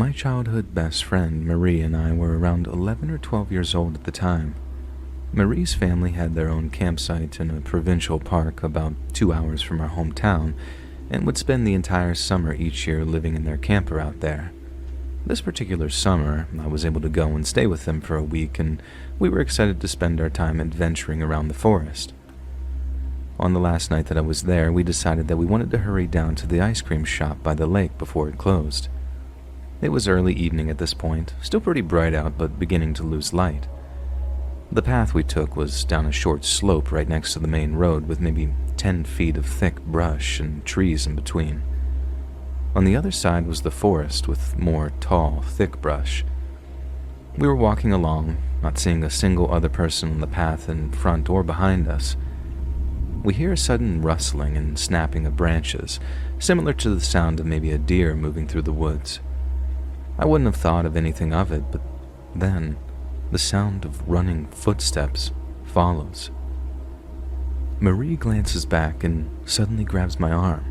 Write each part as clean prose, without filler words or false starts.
My childhood best friend, Marie, and I were around 11 or 12 years old at the time. Marie's family had their own campsite in a provincial park about 2 hours from our hometown and would spend the entire summer each year living in their camper out there. This particular summer, I was able to go and stay with them for a week, and we were excited to spend our time adventuring around the forest. On the last night that I was there, we decided that we wanted to hurry down to the ice cream shop by the lake before it closed. It was early evening at this point, still pretty bright out but beginning to lose light. The path we took was down a short slope right next to the main road with maybe 10 feet of thick brush and trees in between. On the other side was the forest with more tall, thick brush. We were walking along, not seeing a single other person on the path in front or behind us. We hear a sudden rustling and snapping of branches, similar to the sound of maybe a deer moving through the woods. I wouldn't have thought of anything of it, but then the sound of running footsteps follows. Marie glances back and suddenly grabs my arm,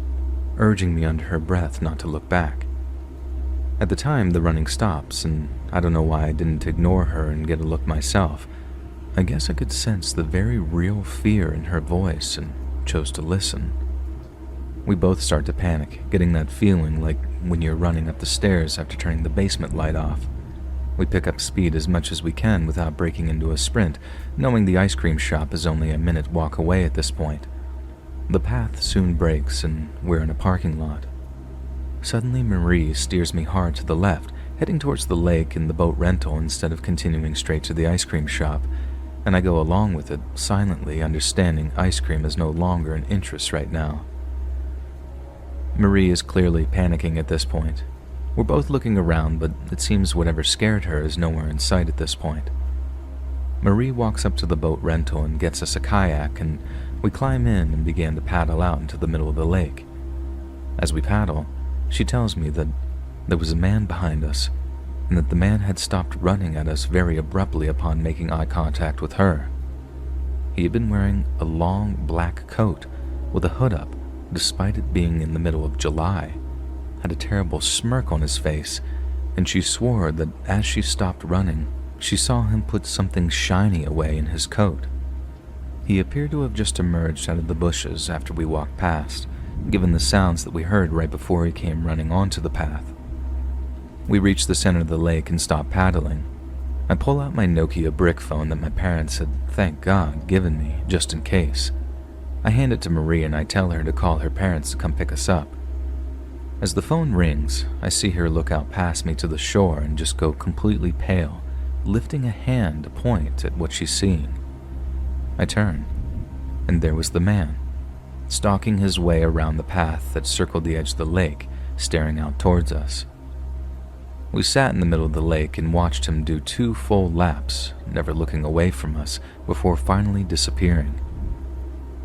urging me under her breath not to look back. At the time, the running stops, and I don't know why I didn't ignore her and get a look myself. I guess I could sense the very real fear in her voice and chose to listen. We both start to panic, getting that feeling like when you're running up the stairs after turning the basement light off. We pick up speed as much as we can without breaking into a sprint, knowing the ice cream shop is only a minute walk away at this point. The path soon breaks and we're in a parking lot. Suddenly Marie steers me hard to the left, heading towards the lake and the boat rental instead of continuing straight to the ice cream shop, and I go along with it, silently understanding ice cream is no longer an interest right now. Marie is clearly panicking at this point. We're both looking around, but it seems whatever scared her is nowhere in sight at this point. Marie walks up to the boat rental and gets us a kayak, and we climb in and begin to paddle out into the middle of the lake. As we paddle, she tells me that there was a man behind us, and that the man had stopped running at us very abruptly upon making eye contact with her. He had been wearing a long black coat with a hood up, despite it being in the middle of July, had a terrible smirk on his face, and she swore that as she stopped running, she saw him put something shiny away in his coat. He appeared to have just emerged out of the bushes after we walked past, given the sounds that we heard right before he came running onto the path. We reach the center of the lake and stop paddling. I pull out my Nokia brick phone that my parents had, thank God, given me just in case. I hand it to Marie and I tell her to call her parents to come pick us up. As the phone rings, I see her look out past me to the shore and just go completely pale, lifting a hand to point at what she's seeing. I turn, and there was the man, stalking his way around the path that circled the edge of the lake, staring out towards us. We sat in the middle of the lake and watched him do 2 full laps, never looking away from us, before finally disappearing.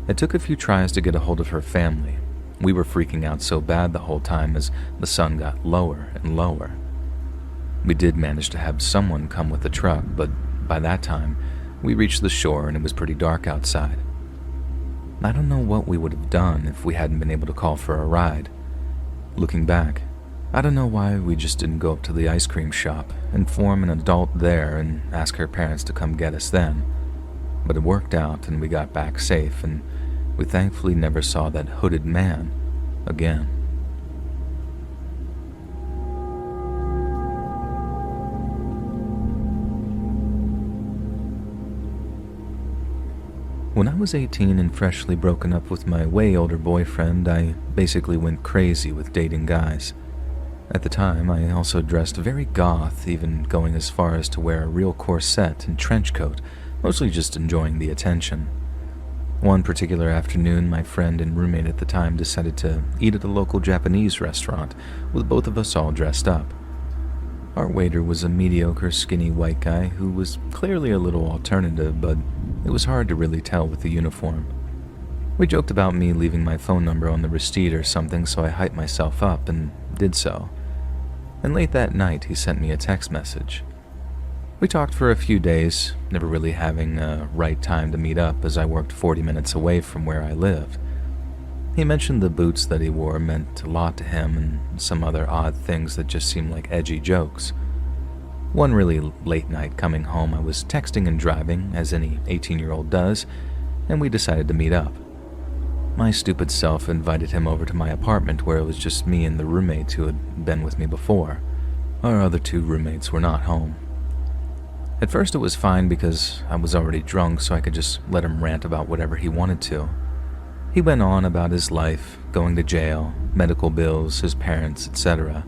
It took a few tries to get a hold of her family. We were freaking out so bad the whole time as the sun got lower and lower. We did manage to have someone come with the truck, but by that time, we reached the shore and it was pretty dark outside. I don't know what we would have done if we hadn't been able to call for a ride. Looking back, I don't know why we just didn't go up to the ice cream shop, inform an adult there, and ask her parents to come get us then. But it worked out and we got back safe, and we thankfully never saw that hooded man again. When I was 18 and freshly broken up with my way older boyfriend, I basically went crazy with dating guys. At the time, I also dressed very goth, even going as far as to wear a real corset and trench coat, mostly just enjoying the attention. One particular afternoon, my friend and roommate at the time decided to eat at a local Japanese restaurant, with both of us all dressed up. Our waiter was a mediocre, skinny white guy who was clearly a little alternative, but it was hard to really tell with the uniform. We joked about me leaving my phone number on the receipt or something, so I hyped myself up and did so. And late that night, he sent me a text message. We talked for a few days, never really having a right time to meet up as I worked 40 minutes away from where I lived. He mentioned the boots that he wore meant a lot to him and some other odd things that just seemed like edgy jokes. One really late night coming home, I was texting and driving, as any 18-year-old does, and we decided to meet up. My stupid self invited him over to my apartment where it was just me and the roommates who had been with me before. Our other two roommates were not home. At first it was fine because I was already drunk, so I could just let him rant about whatever he wanted to. He went on about his life, going to jail, medical bills, his parents, etc.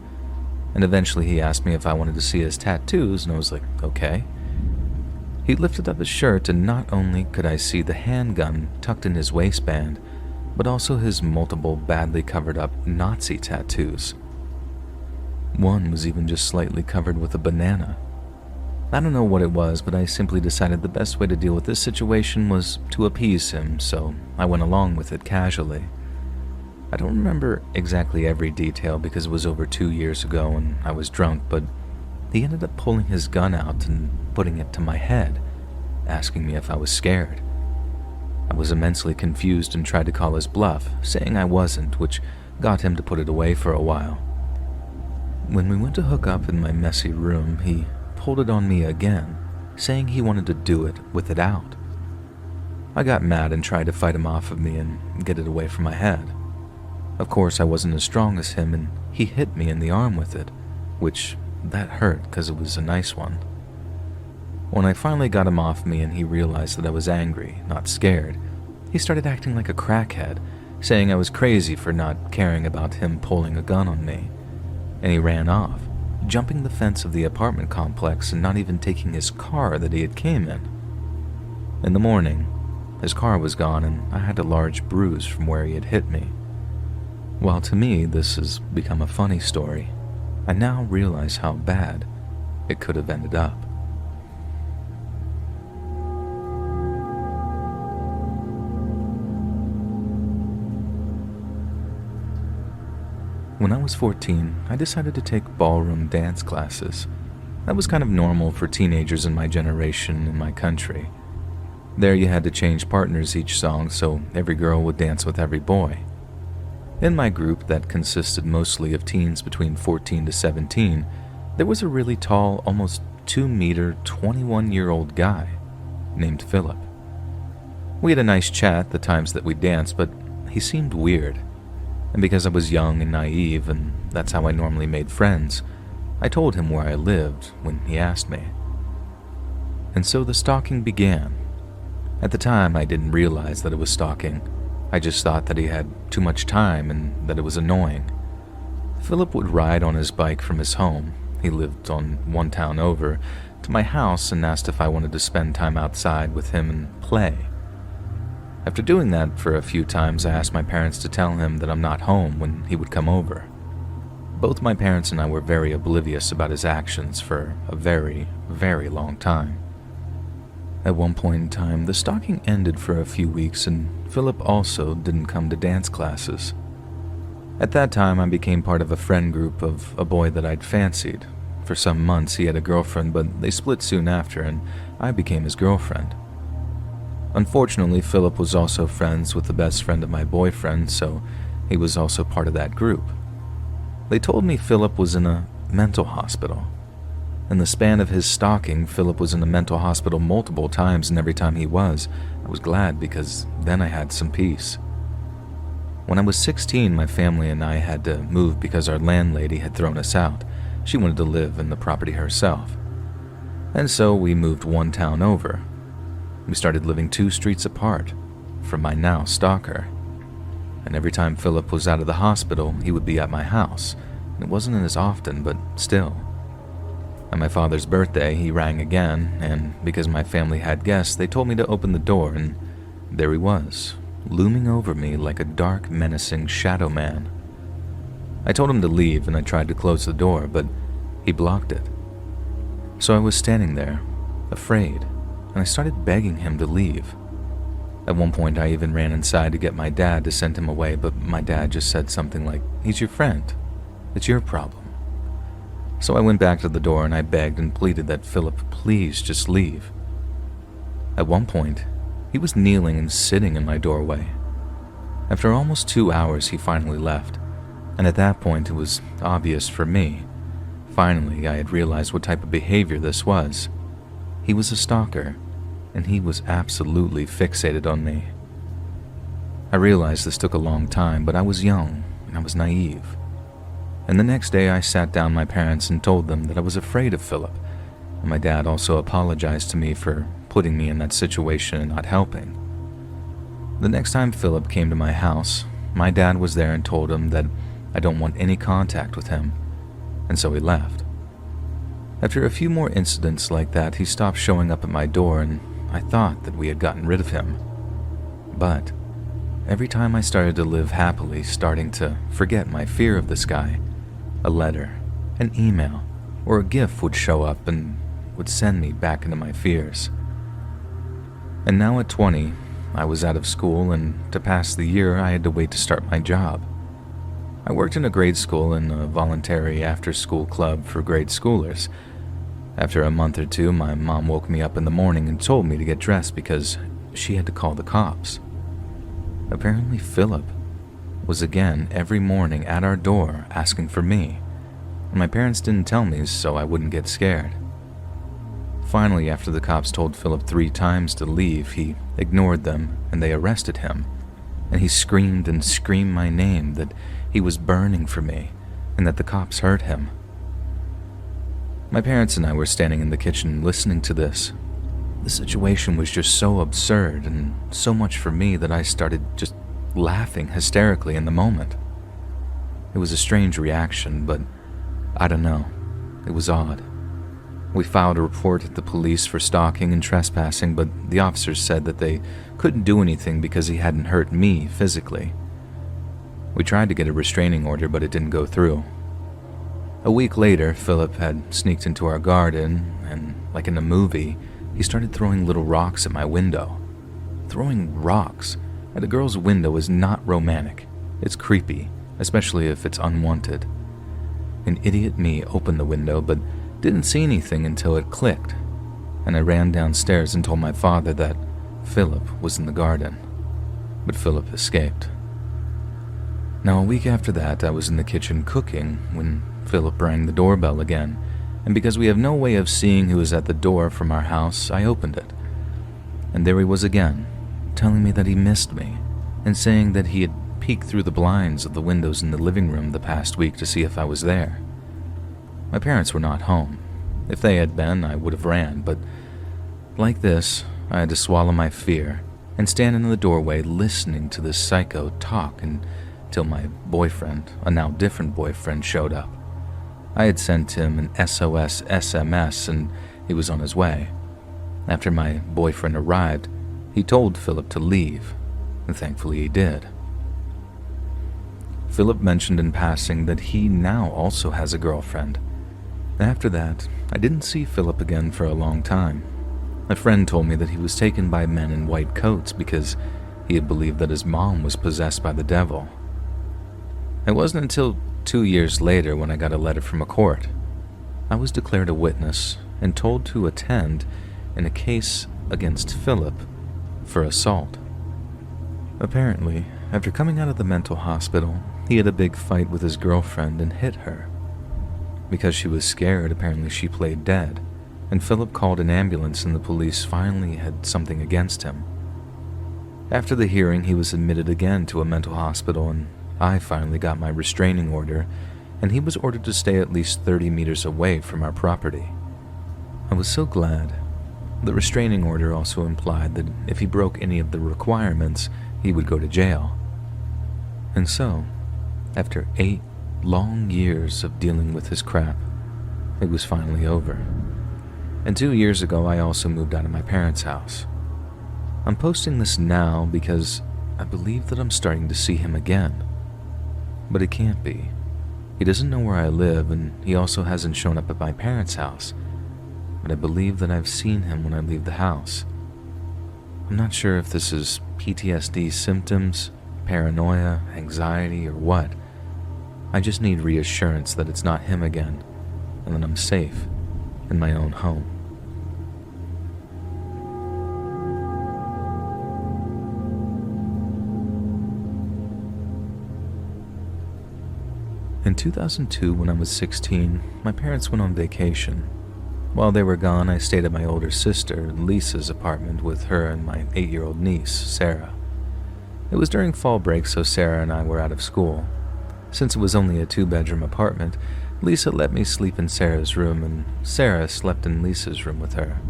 And eventually he asked me if I wanted to see his tattoos, and I was like, okay. He lifted up his shirt, and not only could I see the handgun tucked in his waistband, but also his multiple badly covered up Nazi tattoos. One was even just slightly covered with a banana. I don't know what it was, but I simply decided the best way to deal with this situation was to appease him, so I went along with it casually. I don't remember exactly every detail because it was over 2 years ago and I was drunk, but he ended up pulling his gun out and putting it to my head, asking me if I was scared. I was immensely confused and tried to call his bluff, saying I wasn't, which got him to put it away for a while. When we went to hook up in my messy room, he pulled it on me again, saying he wanted to do it with it out. I got mad and tried to fight him off of me and get it away from my head. Of course, I wasn't as strong as him, and he hit me in the arm with it, which that hurt because it was a nice one. When I finally got him off me and he realized that I was angry, not scared, he started acting like a crackhead, saying I was crazy for not caring about him pulling a gun on me, and he ran off, jumping the fence of the apartment complex and not even taking his car that he had came in. In the morning, his car was gone and I had a large bruise from where he had hit me. While to me this has become a funny story, I now realize how bad it could have ended up. When I was 14, I decided to take ballroom dance classes. That was kind of normal for teenagers in my generation in my country. There you had to change partners each song, so every girl would dance with every boy. In my group that consisted mostly of teens between 14 to 17, there was a really tall, almost 2-meter, 21-year-old guy named Philip. We had a nice chat the times that we danced, but he seemed weird. And because I was young and naive, and that's how I normally made friends, I told him where I lived when he asked me. And so the stalking began. At the time, I didn't realize that it was stalking. I just thought that he had too much time and that it was annoying. Philip would ride on his bike from his home, he lived on one town over, to my house and asked if I wanted to spend time outside with him and play. After doing that for a few times, I asked my parents to tell him that I'm not home when he would come over. Both my parents and I were very oblivious about his actions for a very, very long time. At one point in time, the stalking ended for a few weeks and Philip also didn't come to dance classes. At that time, I became part of a friend group of a boy that I'd fancied. For some months, he had a girlfriend, but they split soon after and I became his girlfriend. Unfortunately, Philip was also friends with the best friend of my boyfriend, so he was also part of that group. They told me Philip was in a mental hospital. In the span of his stalking, Philip was in a mental hospital multiple times, and every time he was, I was glad because then I had some peace. When I was 16, my family and I had to move because our landlady had thrown us out. She wanted to live in the property herself. And so we moved one town over. We started living 2 streets apart from my now stalker. And every time Philip was out of the hospital, he would be at my house. It wasn't as often, but still. On my father's birthday, he rang again, and because my family had guests, they told me to open the door, and there he was, looming over me like a dark, menacing shadow man. I told him to leave, and I tried to close the door, but he blocked it. So I was standing there, afraid, and I started begging him to leave. At one point, I even ran inside to get my dad to send him away, but my dad just said something like, "He's your friend. It's your problem." So I went back to the door and I begged and pleaded that Philip please just leave. At one point, he was kneeling and sitting in my doorway. After almost 2 hours, he finally left, and at that point it was obvious for me. Finally, I had realized what type of behavior this was. He was a stalker, and he was absolutely fixated on me. I realized this took a long time, but I was young and I was naive. And the next day I sat down my parents and told them that I was afraid of Philip, and my dad also apologized to me for putting me in that situation and not helping. The next time Philip came to my house, my dad was there and told him that I don't want any contact with him, and so he left. After a few more incidents like that, he stopped showing up at my door, and I thought that we had gotten rid of him. But every time I started to live happily, starting to forget my fear of this guy, a letter, an email, or a gift would show up and would send me back into my fears. And now at 20, I was out of school, and to pass the year, I had to wait to start my job. I worked in a grade school in a voluntary after-school club for grade schoolers. After a month or two, my mom woke me up in the morning and told me to get dressed because she had to call the cops. Apparently, Philip was again every morning at our door asking for me, and my parents didn't tell me so I wouldn't get scared. Finally, after the cops told Philip 3 times to leave, he ignored them and they arrested him, and he screamed and screamed my name, that he was burning for me and that the cops heard him. My parents and I were standing in the kitchen listening to this. The situation was just so absurd and so much for me that I started just laughing hysterically in the moment. It was a strange reaction, but I don't know, it was odd. We filed a report at the police for stalking and trespassing, but the officers said that they couldn't do anything because he hadn't hurt me physically. We tried to get a restraining order, but it didn't go through. A week later, Philip had sneaked into our garden, and like in a movie, he started throwing little rocks at my window. Throwing rocks at a girl's window is not romantic. It's creepy, especially if it's unwanted. An idiot me opened the window, but didn't see anything until it clicked, and I ran downstairs and told my father that Philip was in the garden, but Philip escaped. Now, a week after that, I was in the kitchen cooking when Philip rang the doorbell again, and because we have no way of seeing who was at the door from our house, I opened it. And there he was again, telling me that he missed me, and saying that he had peeked through the blinds of the windows in the living room the past week to see if I was there. My parents were not home. If they had been, I would have ran, but like this, I had to swallow my fear and stand in the doorway listening to this psycho talk until my boyfriend, a now different boyfriend, showed up. I had sent him an SOS SMS and he was on his way. After my boyfriend arrived, he told Philip to leave, and thankfully he did. Philip mentioned in passing that he now also has a girlfriend. After that, I didn't see Philip again for a long time. A friend told me that he was taken by men in white coats because he had believed that his mom was possessed by the devil. It wasn't until 2 years later when I got a letter from a court. I was declared a witness and told to attend in a case against Philip for assault. Apparently, after coming out of the mental hospital, he had a big fight with his girlfriend and hit her. Because she was scared, apparently she played dead, and Philip called an ambulance and the police finally had something against him. After the hearing, he was admitted again to a mental hospital, and I finally got my restraining order, and he was ordered to stay at least 30 meters away from our property. I was so glad. The restraining order also implied that if he broke any of the requirements, he would go to jail. And so, after 8 long years of dealing with his crap, it was finally over. And 2 years ago, I also moved out of my parents' house. I'm posting this now because I believe that I'm starting to see him again. But it can't be. He doesn't know where I live, and he also hasn't shown up at my parents' house. But I believe that I've seen him when I leave the house. I'm not sure if this is PTSD symptoms, paranoia, anxiety, or what. I just need reassurance that it's not him again, and that I'm safe in my own home. In 2002, when I was 16, my parents went on vacation. While they were gone, I stayed at my older sister, Lisa's apartment with her and my 8-year-old niece, Sarah. It was during fall break, so Sarah and I were out of school. Since it was only a 2-bedroom apartment, Lisa let me sleep in Sarah's room, and Sarah slept in Lisa's room with her.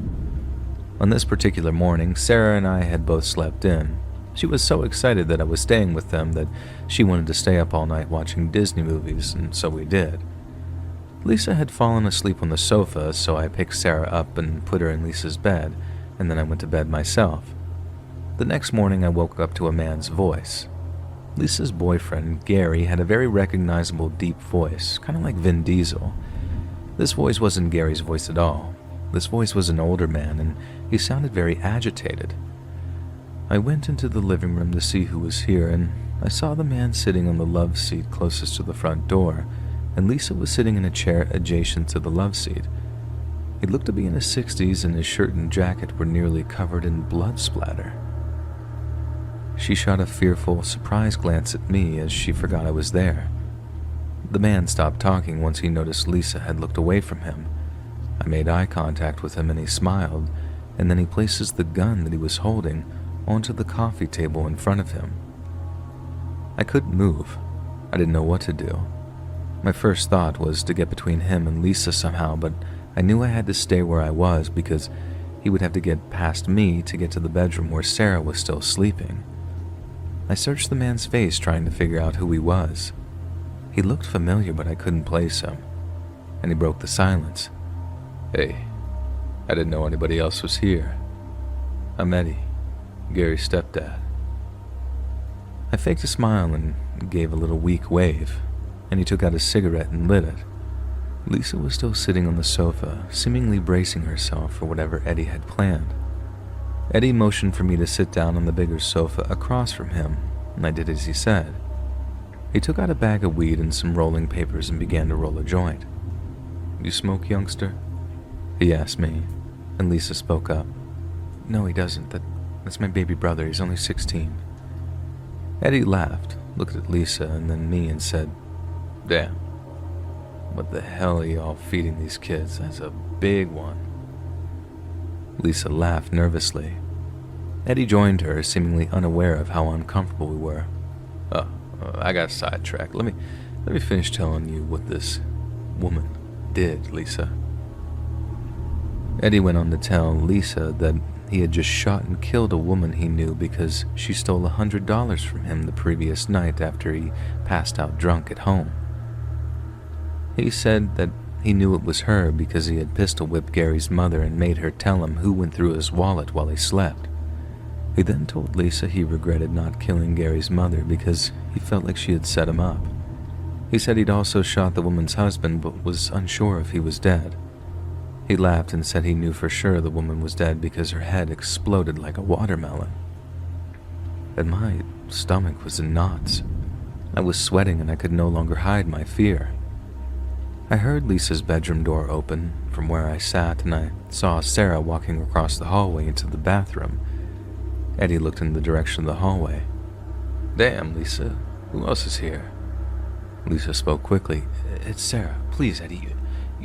On this particular morning, Sarah and I had both slept in. She was so excited that I was staying with them that she wanted to stay up all night watching Disney movies, and so we did. Lisa had fallen asleep on the sofa, so I picked Sarah up and put her in Lisa's bed, and then I went to bed myself. The next morning, I woke up to a man's voice. Lisa's boyfriend, Gary, had a very recognizable deep voice, kind of like Vin Diesel. This voice wasn't Gary's voice at all. This voice was an older man, and he sounded very agitated. I went into the living room to see who was here, and I saw the man sitting on the love seat closest to the front door, and Lisa was sitting in a chair adjacent to the love seat. He looked to be in his 60s, and his shirt and jacket were nearly covered in blood splatter. She shot a fearful, surprised glance at me as she forgot I was there. The man stopped talking once he noticed Lisa had looked away from him. I made eye contact with him and he smiled, and then he places the gun that he was holding onto the coffee table in front of him. I couldn't move. I didn't know what to do. My first thought was to get between him and Lisa somehow, but I knew I had to stay where I was because he would have to get past me to get to the bedroom where Sarah was still sleeping. I searched the man's face trying to figure out who he was. He looked familiar, but I couldn't place him, and he broke the silence. "Hey, I didn't know anybody else was here. I'm Eddie, Gary's stepdad." I faked a smile and gave a little weak wave, and he took out a cigarette and lit it. Lisa was still sitting on the sofa, seemingly bracing herself for whatever Eddie had planned. Eddie motioned for me to sit down on the bigger sofa across from him, and I did as he said. He took out a bag of weed and some rolling papers and began to roll a joint. "You smoke, youngster?" he asked me, and Lisa spoke up. "No, he doesn't. That's my baby brother. He's only 16. Eddie laughed, looked at Lisa and then me and said, "Damn. What the hell are y'all feeding these kids? That's a big one." Lisa laughed nervously. Eddie joined her, seemingly unaware of how uncomfortable we were. I got sidetracked. Let me finish telling you what this woman did, Lisa." Eddie went on to tell Lisa that he had just shot and killed a woman he knew because she stole $100 from him the previous night after he passed out drunk at home. He said that he knew it was her because he had pistol whipped Gary's mother and made her tell him who went through his wallet while he slept. He then told Lisa he regretted not killing Gary's mother because he felt like she had set him up. He said he'd also shot the woman's husband but was unsure if he was dead. He laughed and said he knew for sure the woman was dead because her head exploded like a watermelon. And my stomach was in knots. I was sweating and I could no longer hide my fear. I heard Lisa's bedroom door open from where I sat, and I saw Sarah walking across the hallway into the bathroom. Eddie looked in the direction of the hallway. "Damn, Lisa, who else is here?" Lisa spoke quickly. "It's Sarah. Please, Eddie,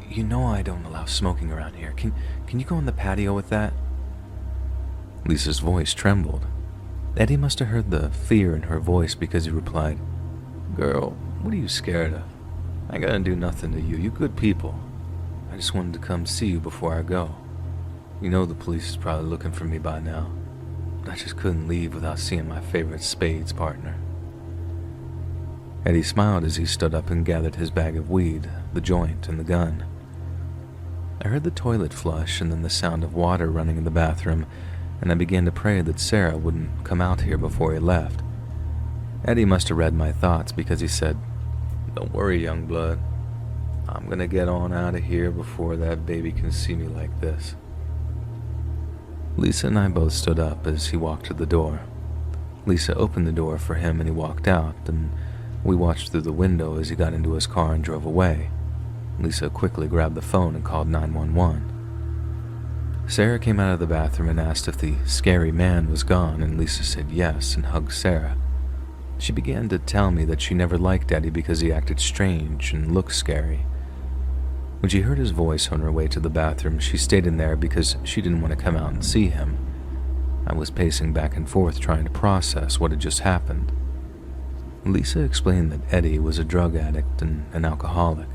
you know I don't allow smoking around here. Can you go on the patio with that?" Lisa's voice trembled. Eddie must have heard the fear in her voice because he replied, "Girl, what are you scared of? I ain't gonna do nothing to you. You good people. I just wanted to come see you before I go. You know the police is probably looking for me by now, but I just couldn't leave without seeing my favorite spades partner." Eddie smiled as he stood up and gathered his bag of weed, the joint, and the gun. I heard the toilet flush and then the sound of water running in the bathroom, and I began to pray that Sarah wouldn't come out here before he left. Eddie must have read my thoughts because he said, "Don't worry, young blood. I'm gonna get on out of here before that baby can see me like this." Lisa and I both stood up as he walked to the door. Lisa opened the door for him and he walked out, and we watched through the window as he got into his car and drove away. Lisa quickly grabbed the phone and called 911. Sarah came out of the bathroom and asked if the scary man was gone, and Lisa said yes and hugged Sarah. She began to tell me that she never liked Eddie because he acted strange and looked scary. When she heard his voice on her way to the bathroom, she stayed in there because she didn't want to come out and see him. I was pacing back and forth trying to process what had just happened. Lisa explained that Eddie was a drug addict and an alcoholic.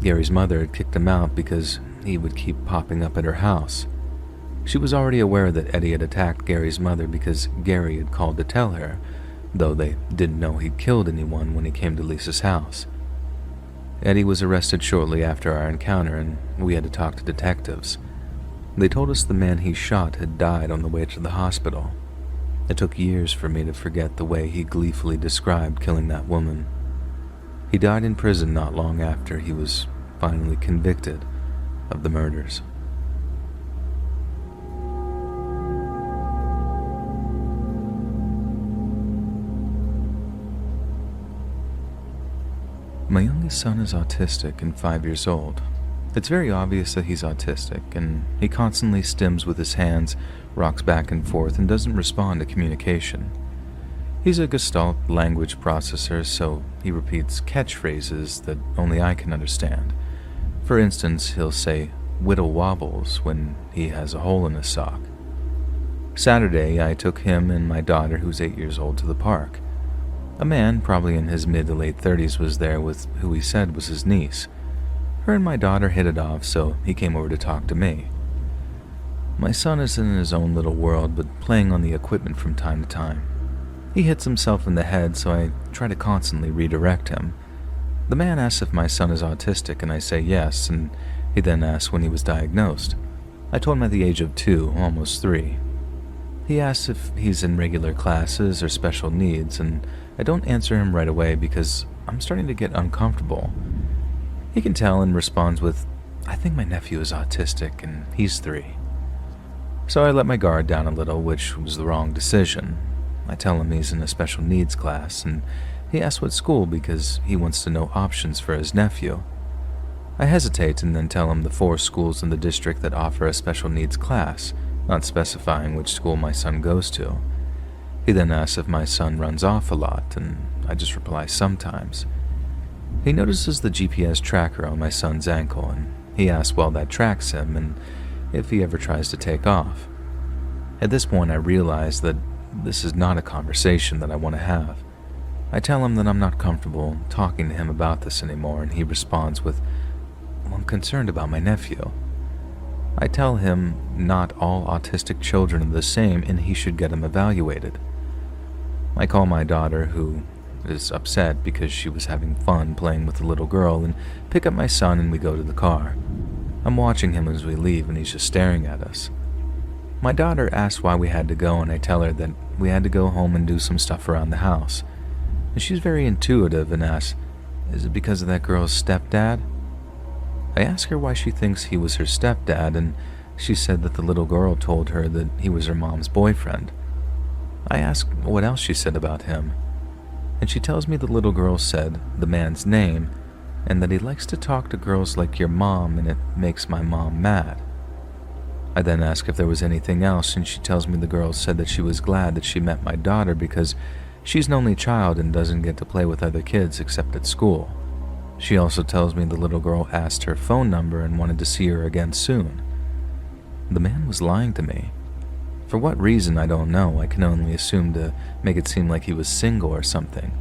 Gary's mother had kicked him out because he would keep popping up at her house. She was already aware that Eddie had attacked Gary's mother because Gary had called to tell her, though they didn't know he'd killed anyone when he came to Lisa's house. Eddie was arrested shortly after our encounter, and we had to talk to detectives. They told us the man he shot had died on the way to the hospital. It took years for me to forget the way he gleefully described killing that woman. He died in prison not long after he was finally convicted of the murders. My youngest son is autistic and 5 years old. It's very obvious that he's autistic, and he constantly stims with his hands, rocks back and forth, and doesn't respond to communication. He's a Gestalt language processor, so he repeats catchphrases that only I can understand. For instance, he'll say "whittle wobbles" when he has a hole in his sock. Saturday, I took him and my daughter, who's 8 years old, to the park. A man, probably in his mid to late 30s, was there with who he said was his niece. Her and my daughter hit it off, so he came over to talk to me. My son is in his own little world, but playing on the equipment from time to time. He hits himself in the head, so I try to constantly redirect him. The man asks if my son is autistic, and I say yes, and he then asks when he was diagnosed. I told him at the age of 2, almost 3. He asks if he's in regular classes or special needs, and I don't answer him right away because I'm starting to get uncomfortable. He can tell and responds with, "I think my nephew is autistic and he's 3. So I let my guard down a little, which was the wrong decision. I tell him he's in a special needs class, and he asks what school because he wants to know options for his nephew. I hesitate and then tell him the 4 schools in the district that offer a special needs class, not specifying which school my son goes to. He then asks if my son runs off a lot, and I just reply sometimes. He notices the GPS tracker on my son's ankle, and he asks while that tracks him and if he ever tries to take off. At this point, I realize that this is not a conversation that I want to have. I tell him that I'm not comfortable talking to him about this anymore, and he responds with, "Well, I'm concerned about my nephew." I tell him not all autistic children are the same and he should get him evaluated. I call my daughter, who is upset because she was having fun playing with the little girl, and pick up my son and we go to the car. I'm watching him as we leave and he's just staring at us. My daughter asks why we had to go, and I tell her that we had to go home and do some stuff around the house. And she's very intuitive and asks, "Is it because of that girl's stepdad?" I ask her why she thinks he was her stepdad, and she said that the little girl told her that he was her mom's boyfriend. I ask what else she said about him, and she tells me the little girl said the man's name and that he likes to talk to girls like your mom and it makes my mom mad. I then ask if there was anything else, and she tells me the girl said that she was glad that she met my daughter because she's an only child and doesn't get to play with other kids except at school. She also tells me the little girl asked her phone number and wanted to see her again soon. The man was lying to me. For what reason, I don't know. I can only assume to make it seem like he was single or something.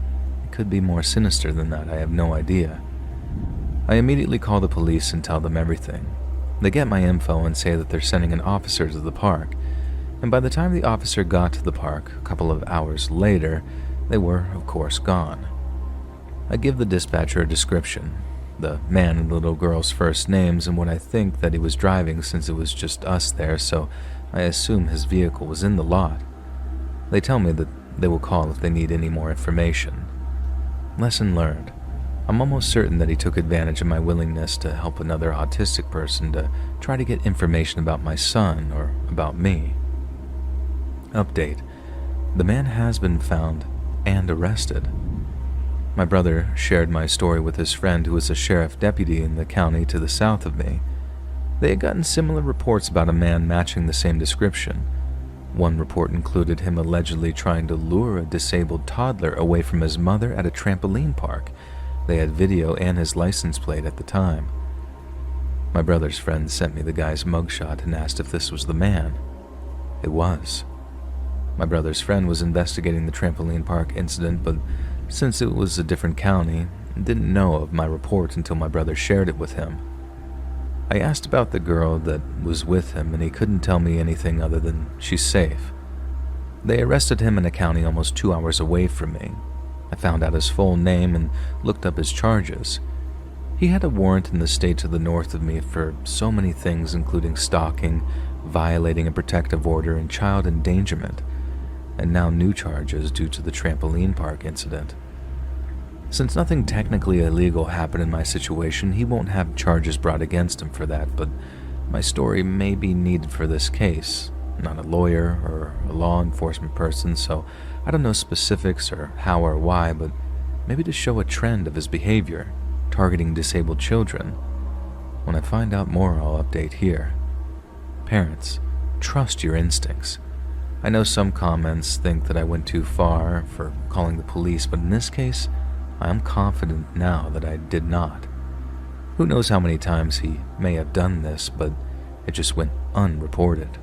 It could be more sinister than that, I have no idea. I immediately call the police and tell them everything. They get my info and say that they're sending an officer to the park, and by the time the officer got to the park, a couple of hours later, they were, of course, gone. I give the dispatcher a description, the man and the little girl's first names, and what I think that he was driving since it was just us there, so I assume his vehicle was in the lot. They tell me that they will call if they need any more information. Lesson learned. I'm almost certain that he took advantage of my willingness to help another autistic person to try to get information about my son or about me. Update. The man has been found and arrested. My brother shared my story with his friend who is a sheriff deputy in the county to the south of me. They had gotten similar reports about a man matching the same description. One report included him allegedly trying to lure a disabled toddler away from his mother at a trampoline park. They had video and his license plate at the time. My brother's friend sent me the guy's mugshot and asked if this was the man. It was. My brother's friend was investigating the trampoline park incident, but since it was a different county, didn't know of my report until my brother shared it with him. I asked about the girl that was with him, and he couldn't tell me anything other than she's safe. They arrested him in a county almost 2 hours away from me. I found out his full name and looked up his charges. He had a warrant in the state to the north of me for so many things, including stalking, violating a protective order, and child endangerment, and now new charges due to the trampoline park incident. Since nothing technically illegal happened in my situation, he won't have charges brought against him for that, but my story may be needed for this case. I'm not a lawyer or a law enforcement person, so I don't know specifics or how or why, but maybe to show a trend of his behavior, targeting disabled children. When I find out more, I'll update here. Parents, trust your instincts. I know some comments think that I went too far for calling the police, but in this case, I am confident now that I did not. Who knows how many times he may have done this, but it just went unreported.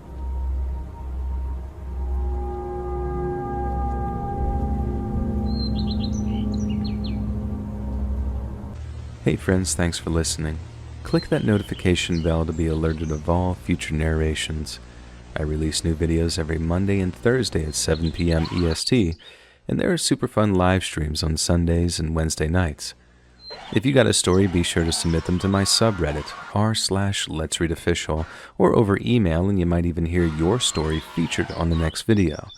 Hey friends, thanks for listening. Click that notification bell to be alerted of all future narrations. I release new videos every Monday and Thursday at 7 p.m. EST, and there are super fun live streams on Sundays and Wednesday nights. If you got a story, be sure to submit them to my subreddit, r/letsreadofficial, or over email, and you might even hear your story featured on the next video.